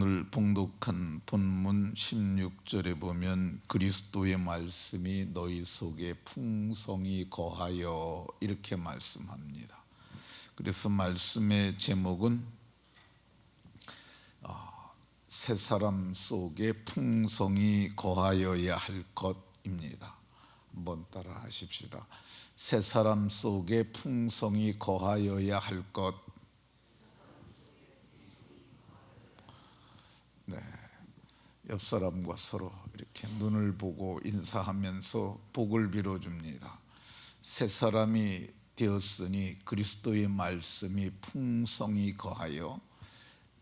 오늘 봉독한 본문 16절에 보면 그리스도의 말씀이 너희 속에 풍성히 거하여 이렇게 말씀합니다. 그래서 말씀의 제목은 새 사람 속에 풍성히 거하여야 할 것입니다. 한번 따라 하십시다. 새 사람 속에 풍성히 거하여야 할 것. 네, 옆 사람과 서로 이렇게 눈을 보고 인사하면서 복을 빌어줍니다. 새 사람이 되었으니 그리스도의 말씀이 풍성히 거하여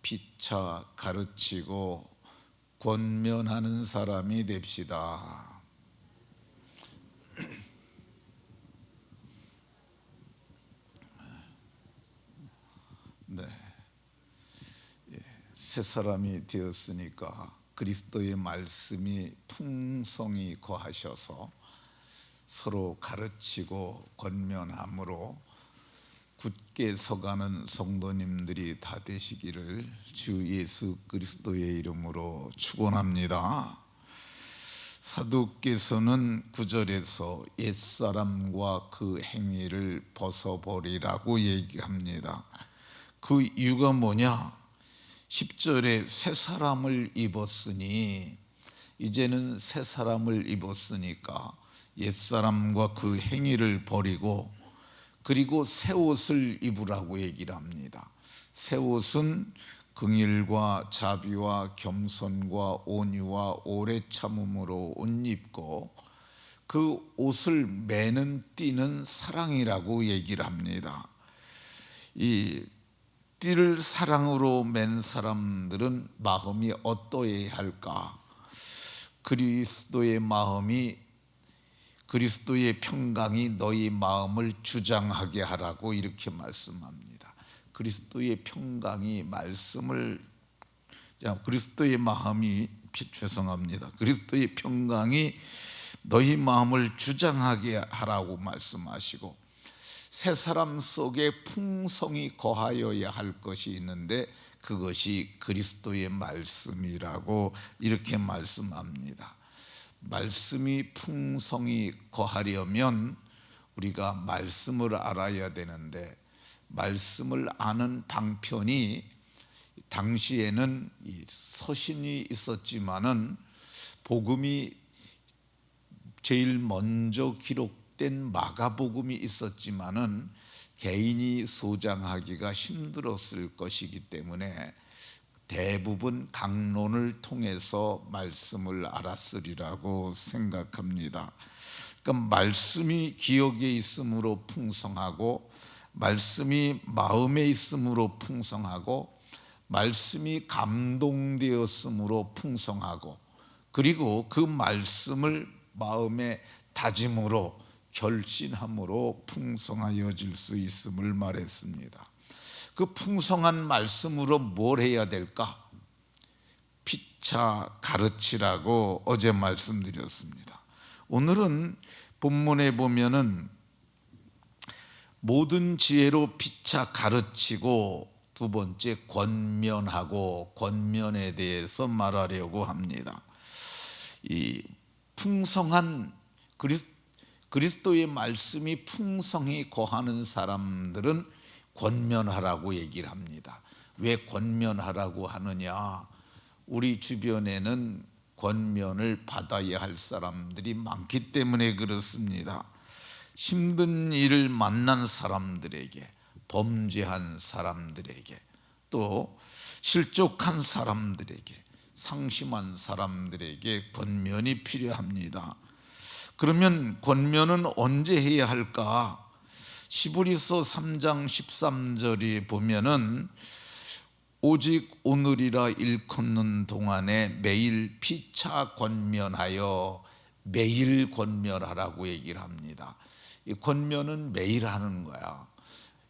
피차 가르치고 권면하는 사람이 됩시다. 네, 새 사람이 되었으니까 그리스도의 말씀이 풍성히 거하셔서 서로 가르치고 권면함으로 굳게 서가는 성도님들이 다 되시기를 주 예수 그리스도의 이름으로 축원합니다. 사도께서는 9절에서 옛사람과 그 행위를 벗어버리라고 얘기합니다. 그 이유가 뭐냐? 10절에 새 사람을 입었으니, 이제는 새 사람을 입었으니까 옛사람과 그 행위를 버리고 그리고 새 옷을 입으라고 얘기를 합니다. 새 옷은 긍휼과 자비와 겸손과 온유와 오래 참음으로 옷 입고 그 옷을 매는 띠는 사랑이라고 얘기를 합니다. 이 띠를 사랑으로 맨 사람들은 마음이 어떠해야 할까? 그리스도의 마음이, 그리스도의 평강이 너희 마음을 주장하게 하라고 이렇게 말씀합니다. 그리스도의 평강이 그리스도의 마음이, 죄송합니다. 그리스도의 평강이 너희 마음을 주장하게 하라고 말씀하시고, 새 사람 속에 풍성히 거하여야 할 것이 있는데 그것이 그리스도의 말씀이라고 이렇게 말씀합니다. 말씀이 풍성히 거하려면 우리가 말씀을 알아야 되는데, 말씀을 아는 방편이, 당시에는 서신이 있었지만은 복음이 제일 먼저 기록된 마가복음이 있었지만은 개인이 소장하기가 힘들었을 것이기 때문에 대부분 강론을 통해서 말씀을 알았으리라고 생각합니다. 그러니까 말씀이 기억에 있음으로 풍성하고, 말씀이 마음에 있음으로 풍성하고, 말씀이 감동되었음으로 풍성하고, 그리고 그 말씀을 마음에 다짐으로 결신함으로 풍성하여질 수 있음을 말했습니다. 그 풍성한 말씀으로 뭘 해야 될까? 피차 가르치라고 어제 말씀드렸습니다. 오늘은 본문에 보면은 모든 지혜로 피차 가르치고, 두 번째 권면하고, 권면에 대해서 말하려고 합니다. 이 풍성한 그리스도의 말씀이 풍성히 거하는 사람들은 권면하라고 얘기를 합니다. 왜 권면하라고 하느냐? 우리 주변에는 권면을 받아야 할 사람들이 많기 때문에 그렇습니다. 힘든 일을 만난 사람들에게, 범죄한 사람들에게, 또 실족한 사람들에게, 상심한 사람들에게 권면이 필요합니다. 그러면 권면은 언제 해야 할까? 히브리서 3장 13절이 보면은 오직 오늘이라 일컫는 동안에 매일 피차 권면하여, 매일 권면하라고 얘기를 합니다. 이 권면은 매일 하는 거야.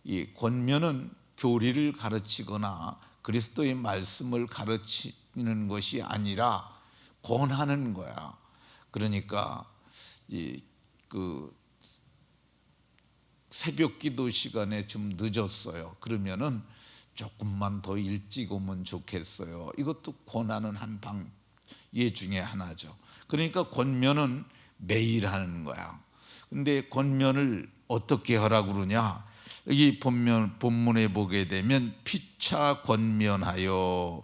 이 권면은 교리를 가르치거나 그리스도의 말씀을 가르치는 것이 아니라 권하는 거야. 그러니까 새벽 기도 시간에 좀 늦었어요. 그러면은 조금만 더 일찍 오면 좋겠어요. 이것도 권하는 한 방 예 중에 하나죠. 그러니까 권면은 매일 하는 거야. 근데 권면을 어떻게 하라고 그러냐? 여기 본문에 보게 되면 피차 권면하여,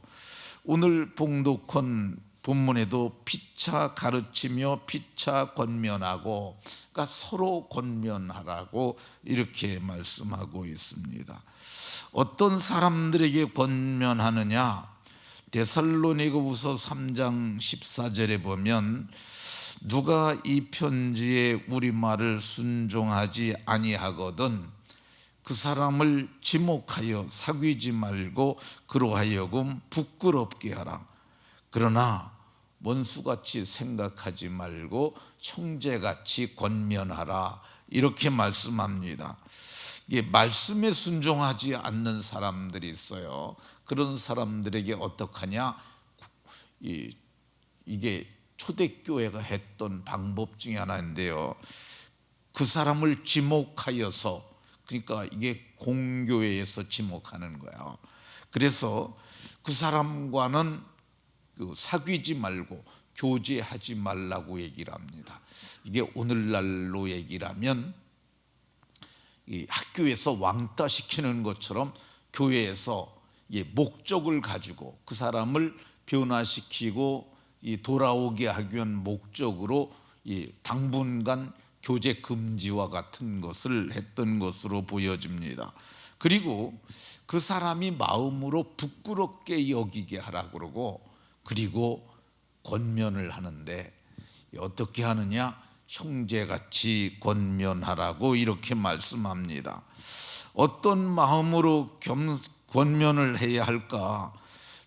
오늘 봉독한 본문에도 피차 가르치며 피차 권면하고, 그러니까 서로 권면하라고 이렇게 말씀하고 있습니다. 어떤 사람들에게 권면하느냐? 데살로니가후서 3장 14절에 보면 누가 이 편지에 우리 말을 순종하지 아니하거든 그 사람을 지목하여 사귀지 말고 그로 하여금 부끄럽게 하라. 그러나 원수같이 생각하지 말고 형제같이 권면하라. 이렇게 말씀합니다. 이게 말씀에 순종하지 않는 사람들이 있어요. 그런 사람들에게 어떡하냐? 이게 초대교회가 했던 방법 중에 하나인데요, 그 사람을 지목하여서, 그러니까 이게 공교회에서 지목하는 거예요. 그래서 그 사람과는 사귀지 말고 교제하지 말라고 얘기를 합니다. 이게 오늘날로 얘기를 하면 이 학교에서 왕따 시키는 것처럼 교회에서 목적을 가지고 그 사람을 변화시키고 돌아오게 하기 위한 목적으로 당분간 교제 금지와 같은 것을 했던 것으로 보여집니다. 그리고 그 사람이 마음으로 부끄럽게 여기게 하라고 그러고, 그리고 권면을 하는데 어떻게 하느냐? 형제같이 권면하라고 이렇게 말씀합니다. 어떤 마음으로 권면을 해야 할까?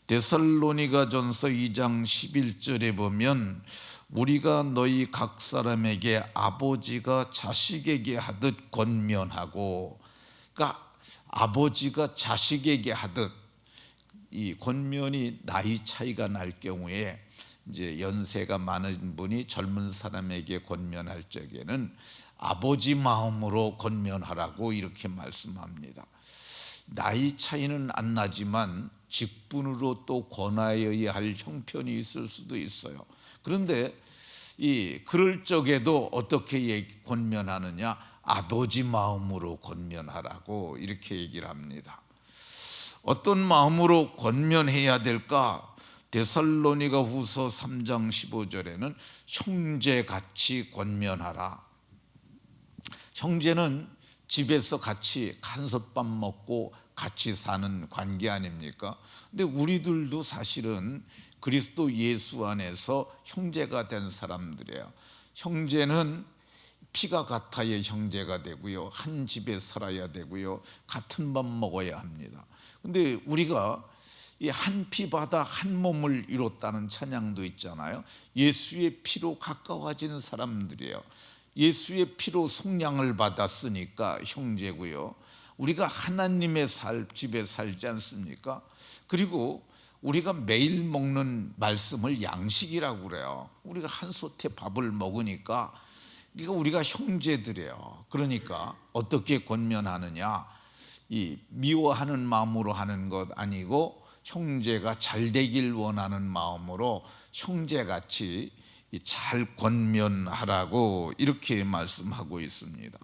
데살로니가전서 2장 11절에 보면 우리가 너희 각 사람에게 아버지가 자식에게 하듯 권면하고, 그러니까 아버지가 자식에게 하듯, 이 권면이 나이 차이가 날 경우에 이제 연세가 많은 분이 젊은 사람에게 권면할 적에는 아버지 마음으로 권면하라고 이렇게 말씀합니다. 나이 차이는 안 나지만 직분으로 또 권하여야 할 형편이 있을 수도 있어요. 그런데 그럴 적에도 어떻게 권면하느냐? 아버지 마음으로 권면하라고 이렇게 얘기를 합니다. 어떤 마음으로 권면해야 될까? 데살로니가후서 3장 15절에는 형제같이 권면하라. 형제는 집에서 같이 간섭밥 먹고 같이 사는 관계 아닙니까? 근데 우리들도 사실은 그리스도 예수 안에서 형제가 된 사람들이에요. 형제는 피가 같아야 형제가 되고요, 한 집에 살아야 되고요, 같은 밥 먹어야 합니다. 근데 우리가 이 한 피 바다 한 몸을 이뤘다는 찬양도 있잖아요. 예수의 피로 가까워진 사람들이에요. 예수의 피로 속량을 받았으니까 형제고요, 우리가 하나님의 집에 살지 않습니까? 그리고 우리가 매일 먹는 말씀을 양식이라고 그래요. 우리가 한 솥에 밥을 먹으니까 우리가 형제들이에요. 그러니까 어떻게 권면하느냐? 이 미워하는 마음으로 하는 것 아니고 형제가 잘 되길 원하는 마음으로 형제같이 잘 권면하라고 이렇게 말씀하고 있습니다.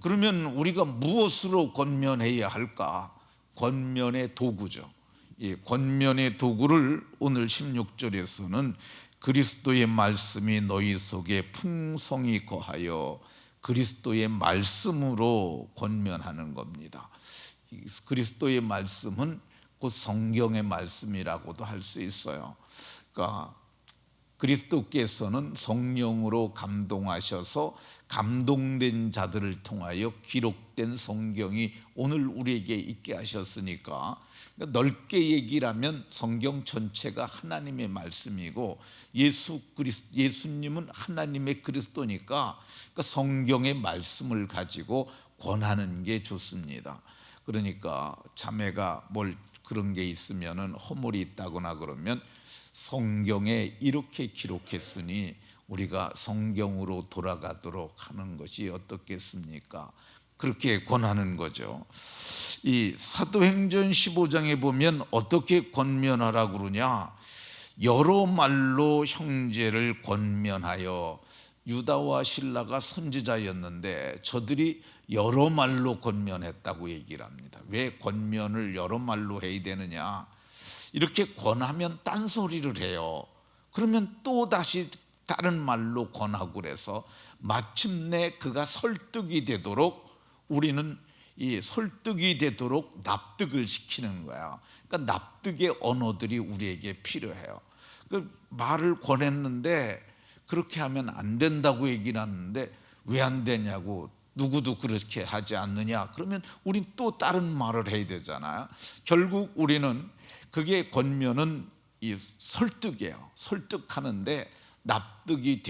그러면 우리가 무엇으로 권면해야 할까? 권면의 도구죠. 권면의 도구를 오늘 16절에서는 그리스도의 말씀이 너희 속에 풍성히 거하여, 그리스도의 말씀으로 권면하는 겁니다. 그리스도의 말씀은 곧 성경의 말씀이라고도 할 수 있어요. 그러니까 그리스도께서는 성령으로 감동하셔서 감동된 자들을 통하여 기록된 성경이 오늘 우리에게 있게 하셨으니까, 넓게 얘기를 하면 성경 전체가 하나님의 말씀이고 예수님은 하나님의 그리스도니까, 성경의 말씀을 가지고 권하는 게 좋습니다. 그러니까 자매가 그런 게 있으면은 허물이 있다거나 그러면 성경에 이렇게 기록했으니 우리가 성경으로 돌아가도록 하는 것이 어떻겠습니까? 그렇게 권하는 거죠. 이 사도행전 15장에 보면 어떻게 권면하라고 그러냐, 여러 말로 형제를 권면하여. 유다와 실라가 선지자였는데 저들이 여러 말로 권면했다고 얘기를 합니다. 왜 권면을 여러 말로 해야 되느냐, 이렇게 권하면 딴소리를 해요. 그러면 또 다시 다른 말로 권하고 그래서 마침내 그가 설득이 되도록, 우리는 이 설득이 되도록 납득을 시키는 거야. 그러니까 납득의 언어들이 우리에게 필요해요. 그 말을 권했는데 그렇게 하면 안 된다고 얘기를 하는데 왜 안 되냐고, 누구도 그렇게 하지 않느냐, 그러면 우린 또 다른 말을 해야 되잖아요. 결국 우리는, 그게 권면은 이 설득이에요. 설득하는데 납득이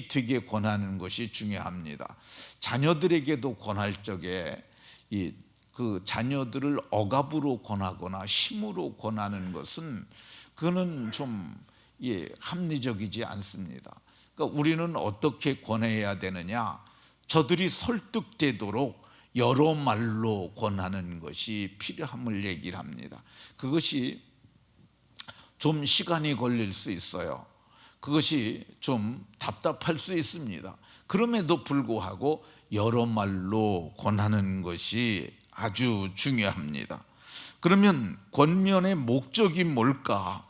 되게 권하는 것이 중요합니다. 자녀들에게도 권할 적에 그 자녀들을 억압으로 권하거나 힘으로 권하는 것은, 그거는 좀 합리적이지 않습니다. 그러니까 우리는 어떻게 권해야 되느냐, 저들이 설득되도록 여러 말로 권하는 것이 필요함을 얘기를 합니다. 그것이 좀 시간이 걸릴 수 있어요. 그것이 좀 답답할 수 있습니다. 그럼에도 불구하고 여러 말로 권하는 것이 아주 중요합니다. 그러면 권면의 목적이 뭘까?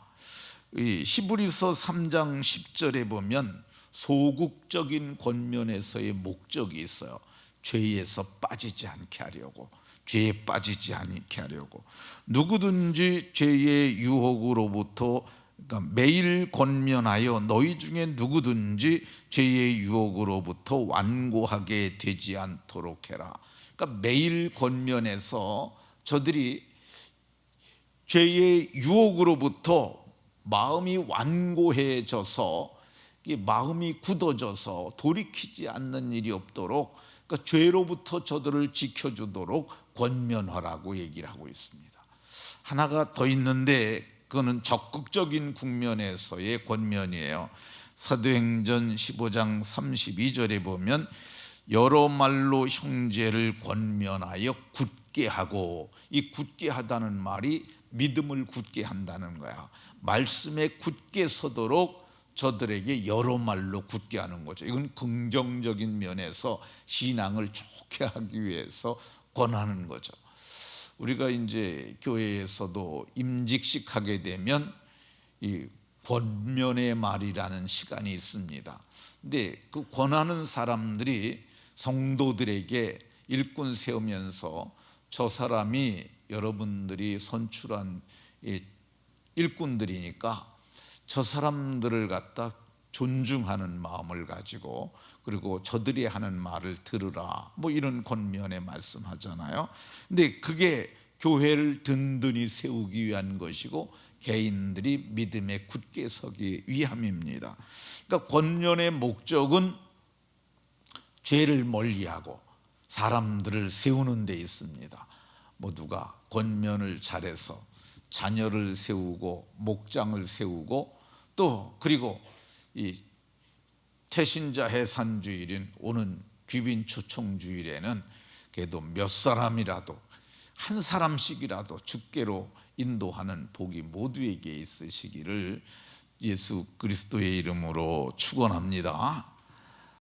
히브리서 3장 10절에 보면 소극적인 권면에서의 목적이 있어요. 죄에서 빠지지 않게 하려고, 죄에 빠지지 않게 하려고. 누구든지 죄의 유혹으로부터, 그러니까 매일 권면하여 너희 중에 누구든지 죄의 유혹으로부터 완고하게 되지 않도록 해라. 그러니까 매일 권면해서 저들이 죄의 유혹으로부터 마음이 완고해져서, 마음이 굳어져서 돌이키지 않는 일이 없도록, 그러니까 죄로부터 저들을 지켜주도록 권면하라고 얘기를 하고 있습니다. 하나가 더 있는데 그거는 적극적인 국면에서의 권면이에요. 사도행전 15장 32절에 보면 여러 말로 형제를 권면하여 굳게 하고, 이 굳게 하다는 말이 믿음을 굳게 한다는 거야. 말씀에 굳게 서도록 저들에게 여러 말로 굳게 하는 거죠. 이건 긍정적인 면에서 신앙을 좋게 하기 위해서 권하는 거죠. 우리가 이제 교회에서도 임직식 하게 되면 이 권면의 말이라는 시간이 있습니다. 근데 그 권하는 사람들이 성도들에게 일꾼 세우면서, 저 사람이 여러분들이 선출한 일꾼들이니까 저 사람들을 갖다 존중하는 마음을 가지고, 그리고 저들이 하는 말을 들으라, 뭐 이런 권면의 말씀하잖아요. 근데 그게 교회를 든든히 세우기 위한 것이고 개인들이 믿음에 굳게 서기 위함입니다. 그러니까 권면의 목적은 죄를 멀리하고 사람들을 세우는 데 있습니다. 모두가 권면을 잘해서 자녀를 세우고 목장을 세우고, 또 그리고 이 태신자 해산주일인 오는 귀빈 초청주일에는 그래도 몇 사람이라도, 한 사람씩이라도 주께로 인도하는 복이 모두에게 있으시기를 예수 그리스도의 이름으로 축원합니다.